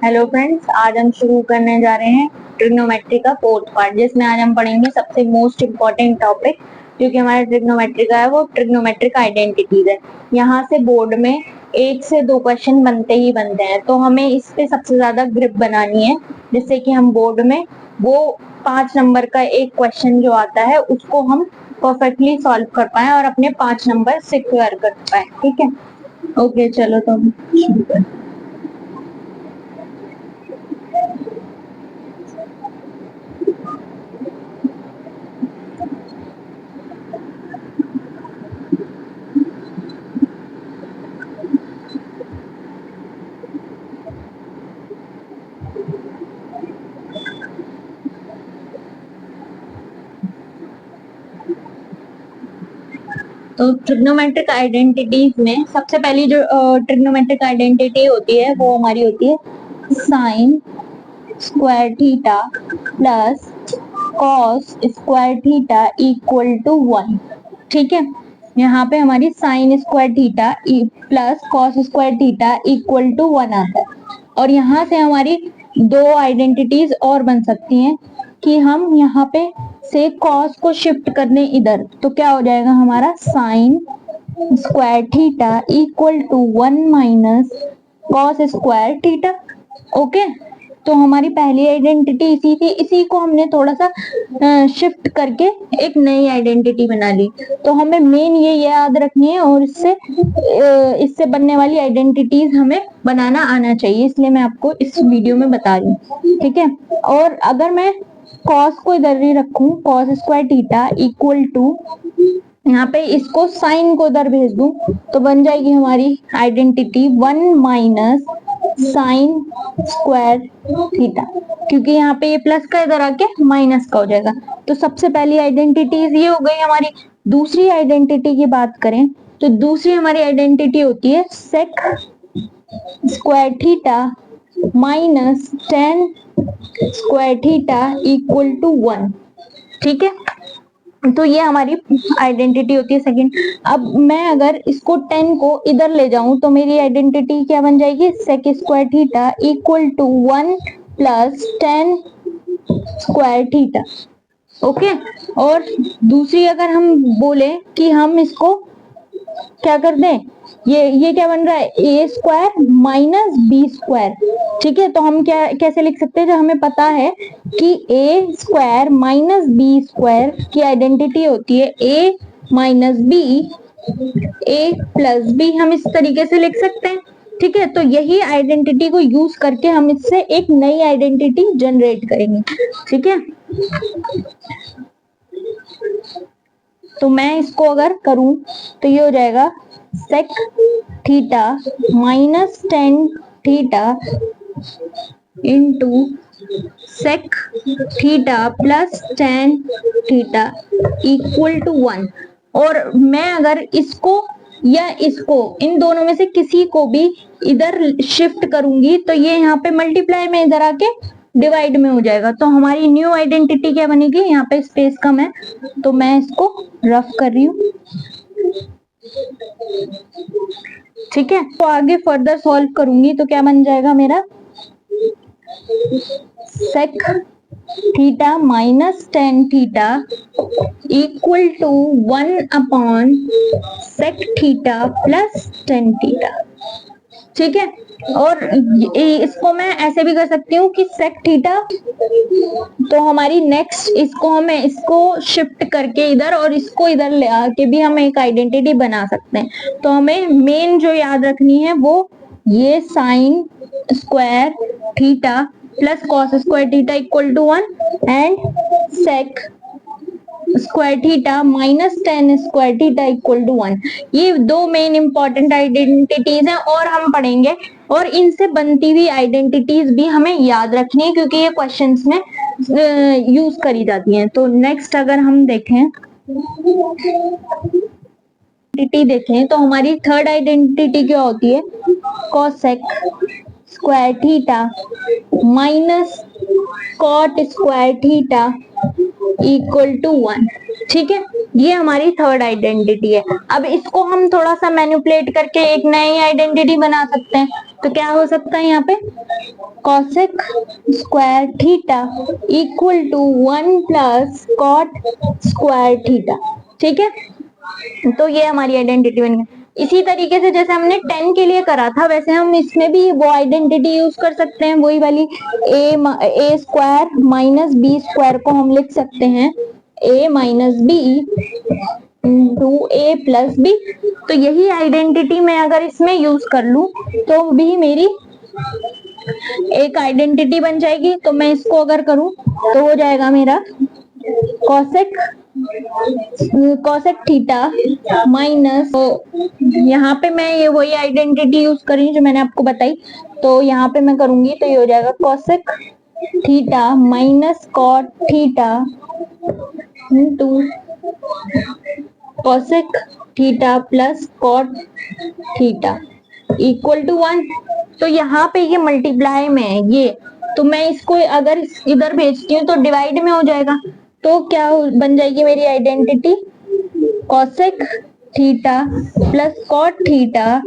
Hello friends, आज हम शुरू करने जा रहे हैं ट्रिग्नोमेट्री का फोर्थ पार्ट, जिसमें आज हम पढ़ेंगे सबसे मोस्ट इम्पोर्टेंट टॉपिक जो कि हमारा ट्रिग्नोमेट्री का है, वो ट्रिग्नोमेट्रिक आइडेंटिटीज है। यहाँ से बोर्ड में 1 से 2 क्वेश्चन बनते ही बनते हैं, तो हमें इस पे सबसे ज्यादा ग्रिप बनानी है, जिससे कि हम बोर्ड में वो 5 नंबर का एक क्वेश्चन जो आता है उसको हम परफेक्टली सॉल्व कर पाए और अपने 5 नंबर सिक्योर कर पाए। ठीक है, ओके, चलो तो हम शुरू करते हैं। तो ट्रिग्नोमेट्रिक आइडेंटिटीज में सबसे पहली जो ट्रिग्नोमेट्रिक आइडेंटिटी होती है वो हमारी होती है sine square theta plus cos square theta equal to 1। ठीक है, यहाँ पे हमारी sine square theta plus cos square theta equal to 1 आता है। और यहाँ से हमारी 2 आइडेंटिटीज और बन सकती हैं कि हम यहाँ पे से कॉस को शिफ्ट करने इधर, तो क्या हो जाएगा हमारा sine square theta equal to 1 minus cos square theta. Okay, तो हमारी पहली आइडेंटिटी इसी थी, इसी को हमने थोड़ा सा शिफ्ट करके एक नई आइडेंटिटी बना ली। तो हमें मेन ये याद रखनी है और इससे बनने वाली आइडेंटिटीज हमें बनाना आना चाहिए, इसलिए मैं आपको इस वीडियो में बता रही हूँ। ठीक है, और अगर मैं कॉस को इधर ही रखूं, cos square theta equal to, यहाँ पे इसको साइन को इधर भेज दूं, तो बन जाएगी हमारी identity 1 minus sign square theta, क्योंकि यहाँ पे ये प्लस का इधर आके माइनस का हो जाएगा। तो सबसे पहली आइडेंटिटीज ये हो गई हमारी। दूसरी आइडेंटिटी की बात करें तो दूसरी हमारी आइडेंटिटी होती है sec square theta minus tan square theta equal to 1। ठीक है, तो ये हमारी आइडेंटिटी होती है सेकंड। अब मैं अगर इसको 10 को इधर ले जाऊं तो मेरी आइडेंटिटी क्या बन जाएगी, sec square theta equal to 1 plus 10 square theta. Okay, और दूसरी अगर हम बोले कि हम इसको क्या कर दें, ये क्या बन रहा है, ए स्क्वायर माइनस बी स्क्वायर। ठीक है, तो हम क्या कैसे लिख सकते हैं, जो हमें पता है कि ए स्क्वायर माइनस बी स्क्वायर की आइडेंटिटी होती है ए माइनस बी, ए प्लस बी, हम इस तरीके से लिख सकते हैं। ठीक है, तो यही आइडेंटिटी को यूज करके हम इससे एक नई आइडेंटिटी जनरेट करेंगे। ठीक है, तो मैं इसको अगर करूं तो ये हो जाएगा sec theta minus tan theta into sec theta plus tan theta equal to 1। और मैं अगर इसको या इसको, इन दोनों में से किसी को भी इधर शिफ्ट करूंगी तो ये यहाँ पे मल्टीप्लाई में इधर आके डिवाइड में हो जाएगा। तो हमारी न्यू आइडेंटिटी क्या बनेगी, यहाँ पे स्पेस कम है तो मैं इसको रफ कर रही हूँ। ठीक है, तो आगे फर्दर सॉल्व करूंगी तो क्या बन जाएगा मेरा, sec theta minus tan theta equal to 1 upon sec theta plus tan theta. ठीक है, और इसको मैं ऐसे भी कर सकती हूँ कि सेक थीटा, तो हमारी नेक्स्ट इसको शिफ्ट करके इधर और इसको इधर ले आके भी हम एक आइडेंटिटी बना सकते हैं। तो हमें मेन जो याद रखनी है वो ये sine square theta plus cos square theta equal to 1 and sec square theta minus tan square theta equal to 1। ये 2 मेन इंपॉर्टेंट आइडेंटिटीज हैं और हम पढ़ेंगे, और इनसे बनती हुई आइडेंटिटीज भी हमें याद रखनी है क्योंकि ये क्वेश्चंस में यूज करी जाती हैं। तो नेक्स्ट अगर हम देखें देखें तो हमारी थर्ड आइडेंटिटी क्या होती है, cosec square theta minus cot square theta equal to 1। ठीक है, ये हमारी थर्ड आइडेंटिटी है। अब इसको हम थोड़ा सा मैनिपुलेट करके एक नई आइडेंटिटी बना सकते हैं। तो क्या हो सकता है यहाँ पे, cosec square theta equal to 1 plus cot square theta. ठीक है, तो ये हमारी आइडेंटिटी बन गई। इसी तरीके से जैसे हमने 10 के लिए करा था, वैसे हम इसमें भी वो आइडेंटिटी यूज कर सकते हैं, वही वाली a square minus b square को हम लिख सकते हैं a minus b to a plus b. तो यही आइडेंटिटी मैं अगर इसमें यूज कर लूं तो भी मेरी एक आइडेंटिटी बन जाएगी। तो मैं इसको अगर करूं तो हो जाएगा मेरा कॉसेक थीटा माइनस, यहाँ पे मैं ये वही आइडेंटिटी यूज करी जो मैंने आपको बताई, तो यहाँ पे मैं करूंगी तो ये हो जाएगा cosec theta minus cot theta into cosec theta plus cot theta equal to 1। तो यहाँ पे ये मल्टीप्लाई में है ये, तो मैं इसको अगर इधर भेजती हूँ तो डिवाइड में हो जाएगा। तो क्या बन जाएगी मेरी identity, cosec theta plus cot theta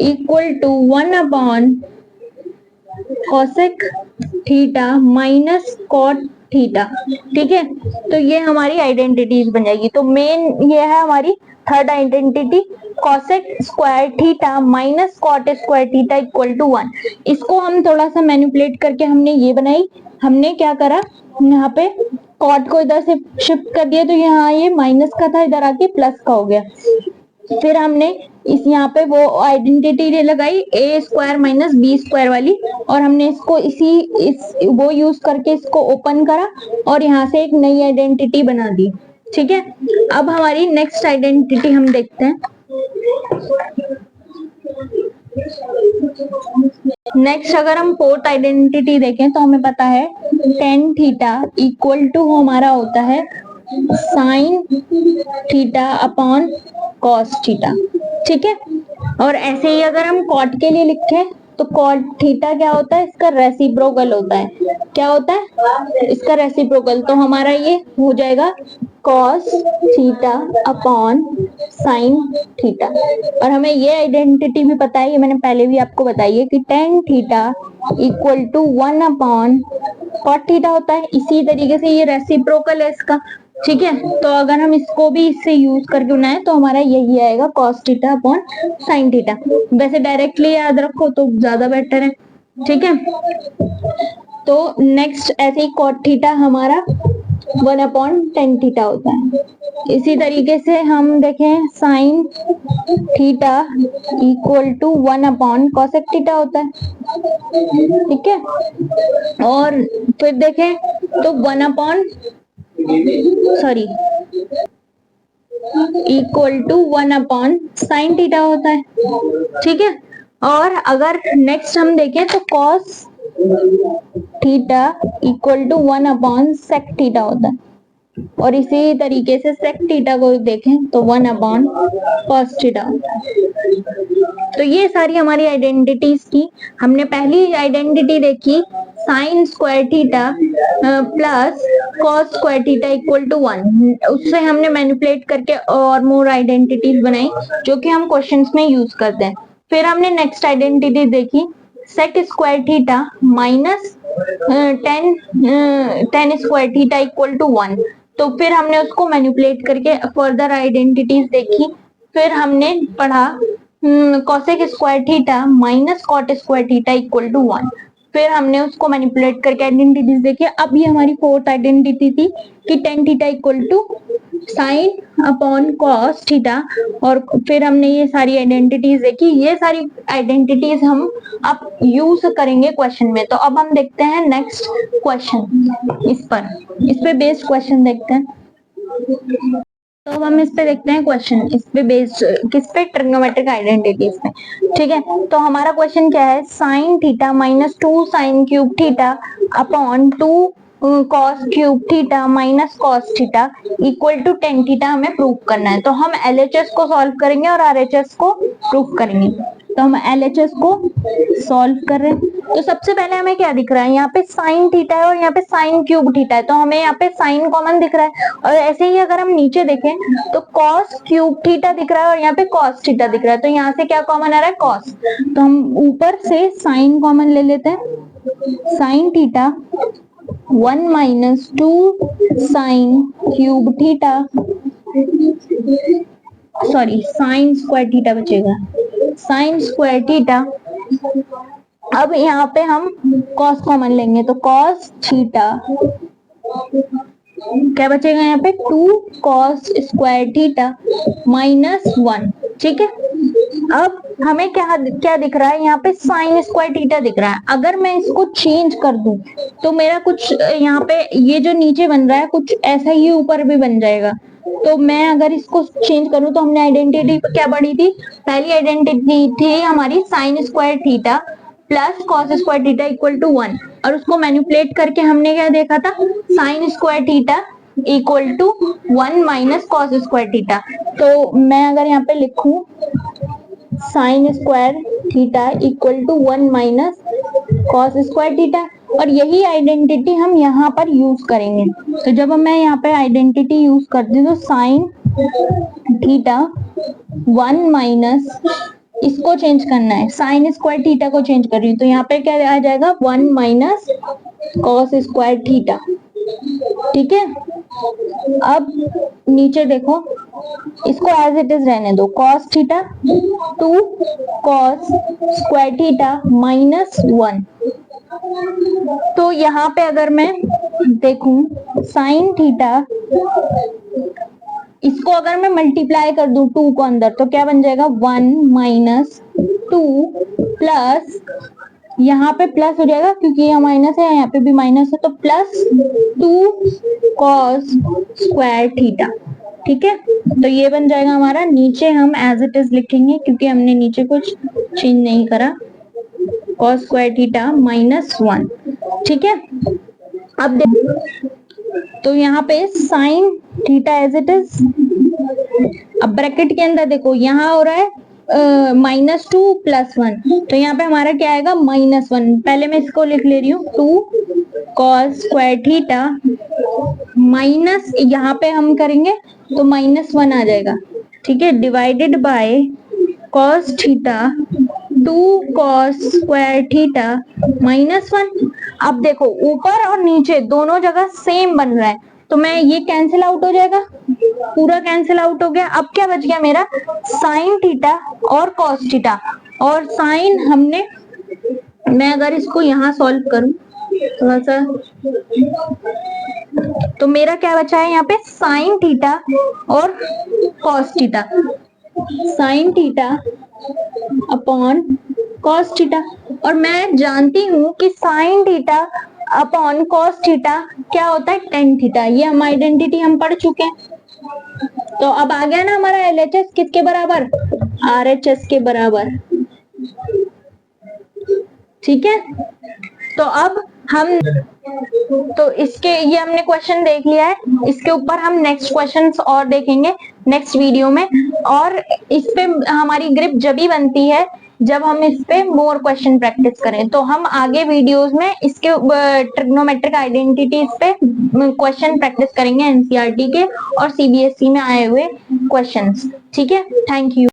equal to 1 upon cosec theta minus cot theta. ठीक है, तो ये हमारी आइडेंटिटीज बन जाएगी। तो मेन ये है हमारी third identity, cosec square theta minus cot square theta equal to 1। इसको हम थोड़ा सा मैनिपुलेट करके हमने ये बनाई। हमने क्या करा, यहाँ पे कॉट को इधर से शिफ्ट कर दिया, तो यहाँ ये माइनस का था, इधर आके प्लस का हो गया। फिर हमने इस यहाँ पे वो आइडेंटिटी लगाई ए स्क्वायर माइनस बी स्क्वायर वाली, और हमने इसको वो यूज करके इसको ओपन करा और यहाँ से एक नई आइडेंटिटी बना दी। ठीक है, अब हमारी नेक्स्ट आइडेंटिटी हम देखते हैं। नेक्स्ट अगर हम फोर्थ आइडेंटिटी देखें तो हमें पता है टेन थीटा इक्वल टू हमारा होता है sine theta upon cos theta. ठीक है, और ऐसे ही अगर हम कॉट के लिए लिखें तो कॉट थीटा क्या होता है, इसका रेसिप्रोकल होता है। क्या होता है इसका रेसिप्रोकल, तो हमारा ये हो जाएगा cos theta upon sine theta. और हमें ये आइडेंटिटी भी पता है, ये मैंने पहले भी आपको बताई है कि tan theta equal to 1 upon cot theta होता है। इसी तरीके से ये रेसिप्रोकल है इसका। ठीक है, तो अगर हम इसको भी इससे यूज करके बनाए तो हमारा यही आएगा cos theta upon sine theta. वैसे डायरेक्टली याद रखो तो ज्यादा बेटर है। ठीक है, तो नेक्स्ट ऐसे ही कॉट थीटा हमारा 1 अपॉन टेन थीटा होता है। इसी तरीके से हम देखें sine theta equal to 1 upon cosec theta होता है। ठीक है, और फिर देखें तो 1 upon equal to 1 upon sine theta होता है। ठीक है, और अगर नेक्स्ट हम देखें तो cos theta equal to 1 upon sec theta होता है, और इसी तरीके से सेक थीटा को देखें तो 1 अपॉन कॉस थीटा होता है। तो ये सारी हमारी आइडेंटिटीज की। हमने पहली आइडेंटिटी देखी sine square theta plus cos square theta equal to 1, उससे हमने मैनिपुलेट करके और मोर आइडेंटिटीज बनाई जो कि हम क्वेश्चंस में यूज करते हैं। फिर हमने नेक्स्ट आइडेंटिटी देखी sec square theta minus tan square theta equal to 1, तो फिर हमने उसको मैनिपुलेट करके फर्दर आइडेंटिटीज देखी। फिर हमने पढ़ा cosec square theta minus cot square theta equal to 1, फिर हमने उसको मैनिपुलेट करके आइडेंटिटीज देखी। अब ये हमारी फोर्थ आइडेंटिटी थी कि tan theta equal to sine upon cos theta, और फिर हमने ये सारी आइडेंटिटीज देखी। ये सारी आइडेंटिटीज हम अब यूज करेंगे क्वेश्चन में। तो अब हम देखते हैं नेक्स्ट क्वेश्चन, इस पे बेस्ड क्वेश्चन देखते हैं। तो अब हम इस पे देखते हैं क्वेश्चन, इस पे बेस्ड किस पे, ट्रिग्नोमेट्रिक आइडेंटिटीज पे। ठीक है, तो हमारा क्वेश्चन क्या है, sine theta minus 2 sine cube theta upon 2 cos cube theta minus cos theta equal to tan theta हमें प्रूव करना है। तो हम एलएचएस को सॉल्व करेंगे और आरएचएस को प्रूव करेंगे। तो हम LHS को सॉल्व कर रहे हैं। तो सबसे पहले हमें क्या दिख रहा है, यहाँ पे साइन थीटा है और यहाँ पे साइन क्यूब थीटा है, तो हमें यहाँ पे साइन कॉमन दिख रहा है। और ऐसे ही अगर हम नीचे देखें तो कॉस क्यूब थीटा दिख रहा है और यहाँ पे कॉस थीटा दिख रहा है, तो यहाँ से क्या कॉमन आ रहा है, कॉस। तो हम ऊपर से साइन कॉमन ले लेते हैं, sine theta 1 minus 2 sine cube theta, sorry sine square theta बचेगा, साइन स्क्वायर थीटा। अब यहाँ पे हम कॉस कॉमन लेंगे तो कॉस थीटा, क्या बचेगा यहाँ पे 2 कॉस स्क्वायर थीटा माइनस 1। ठीक है, अब हमें क्या क्या दिख रहा है, यहाँ पे साइन स्क्वायर थीटा दिख रहा है। अगर मैं इसको चेंज कर दूं तो मेरा कुछ यहाँ पे ये जो नीचे बन रहा है कुछ ऐसा ही ऊपर भी बन जाएगा। तो मैं अगर इसको चेंज करूं तो हमने आइडेंटिटी क्या पढ़ी थी, पहली आइडेंटिटी थी हमारी sine square theta plus cos square theta equal to 1, और उसको मैनिपुलेट करके हमने क्या देखा था, sine square theta equal to 1 minus cos square theta. तो मैं अगर यहाँ पे लिखूं sine square theta equal to 1 minus cos square theta, और यही आइडेंटिटी हम यहाँ पर यूज करेंगे। तो जब मैं यहाँ पे आइडेंटिटी यूज करती हूँ तो साइन थीटा 1 माइनस, इसको चेंज करना है, साइन स्क्वायर थीटा को चेंज कर रही हूँ, तो यहाँ पे क्या आ जाएगा 1 माइनस कॉस स्क्वायर थीटा। ठीक है, अब नीचे देखो, इसको एज इट इज रहने दो, cos theta 2 cos square theta minus 1। तो यहाँ पे अगर मैं देखूं साइन थीटा, इसको अगर मैं मल्टीप्लाई कर दूं 2 को अंदर तो क्या बन जाएगा 1 माइनस 2 प्लस, यहाँ पे प्लस हो जाएगा क्योंकि यहाँ माइनस है, यहाँ पे भी माइनस है, तो प्लस 2 कॉस स्क्वायर थीटा। ठीक है, तो ये बन जाएगा हमारा, नीचे हम एज इट इज लिखेंगे क्योंकि हमने नीचे कुछ चेंज नहीं करा, कॉस स्क्वायर थीटा माइनस 1। ठीक है, अब तो यहाँ पे sine theta as it is, अब ब्रैकेट के अंदर देखो यहाँ हो रहा है -2 + 1, तो यहाँ पे हमारा क्या आएगा -1। पहले मैं इसको लिख ले रही हूँ 2 कॉस स्क्वायर थीटा माइनस, यहाँ पे हम करेंगे तो -1 आ जाएगा। ठीक है, divided by cos theta 2 cos square theta -1। अब देखो ऊपर और नीचे दोनों जगह सेम बन रहा है, तो मैं ये कैंसिल आउट हो जाएगा, पूरा कैंसिल आउट हो गया। अब क्या बच गया मेरा, साइन थीटा और कॉस थीटा, और साइन हमने, मैं अगर इसको यहाँ सॉल्व करूं थोड़ा सा, तो मेरा क्या बचा है यहाँ पे साइन थीटा और cos theta, sine theta upon cos theta. और मैं जानती हूँ कि sine theta upon cos theta क्या होता है, टेन थीटा। ये हम आइडेंटिटी हम पढ़ चुके हैं। तो अब आ गया ना हमारा LHS किसके बराबर, RHS के बराबर। ठीक है, तो अब हम, तो इसके ये हमने क्वेश्चन देख लिया है, इसके ऊपर हम नेक्स्ट क्वेश्चंस और देखेंगे नेक्स्ट वीडियो में। और इस पे हमारी ग्रिप जब ही बनती है जब हम इस पे मोर क्वेश्चन प्रैक्टिस करें। तो हम आगे वीडियोस में इसके ट्रिग्नोमेट्रिक आइडेंटिटीज पे क्वेश्चन प्रैक्टिस करेंगे, NCERT के और CBSE में आए हुए क्वेश्चंस। ठीक है, थैंक यू।